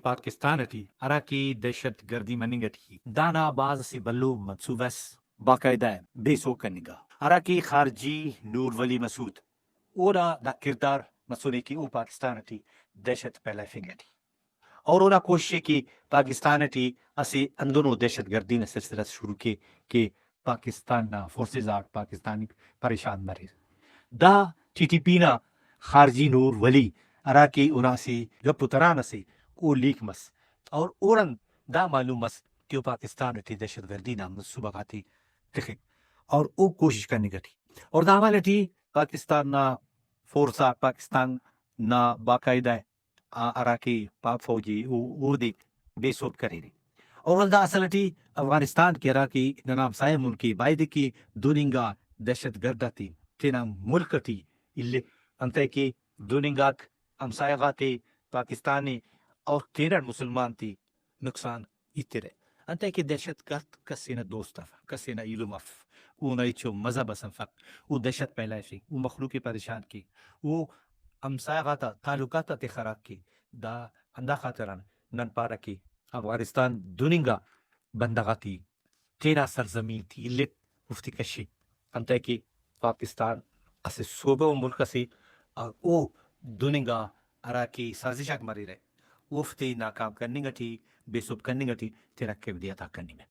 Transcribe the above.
پاکستانتی عراقی دہشت گردی مننگتی دانا باز سی بلو منصوبس باقاعدہ بے سو کنگا عراقی خارجی نور ولی مسعود اونا دا کردار مسئولے کی او پاکستانتی دہشت پہلے فنگتی اور اونا کوشش کی پاکستانتی اسے اندونو دہشت گردی نے سلسلہ شروع کے کہ پاکستان نا فورسز آٹ پاکستانی پریشان مرے دا ٹی ٹی پی نا خارجی نور ولی عراقی اونا سے گپ تران سے او لیک مس اور اورن دا معلوم مس کہ پاکستان تی دہشت گردی نا منصوبہ خاتی تخے اور او کوشش کرنے گٹی اور دا والٹی پاکستان نا فورسا پاکستان نا باقاعدہ عراقی پاک فوجی وہ دی بے سوت کرے دی اور دا اصلٹی افغانستان کے عراقی نام سائے ملکی باید کی دوننگا دہشت گردتی تینا ملک تی اللے انتے کی دوننگاک ہمسایغاتی پاکستانی اور تیرہ مسلمان تی نقصان اترے انتے کی دہشت گرد کسینا دوست کسینا علم اف اونا ایچو مذہب سنفق او دہشت پہلائے سی او مخلوقی پریشان کی او ہمسایغاتا تعلقاتا تی خراب کی دا اندا خاطران نن پارا کی افغانستان دوننگا بندغاتی تیرا سرزمین تی اللت مفتی کشی انتے کی پاکستان اسے صوبہ و ملک سے او دوننگا عراقی سازشاک مری رہے وفتی ناکام کرنے گا تھی بے سب کرنے گا تھی تیرا کے ودیعتا کرنے میں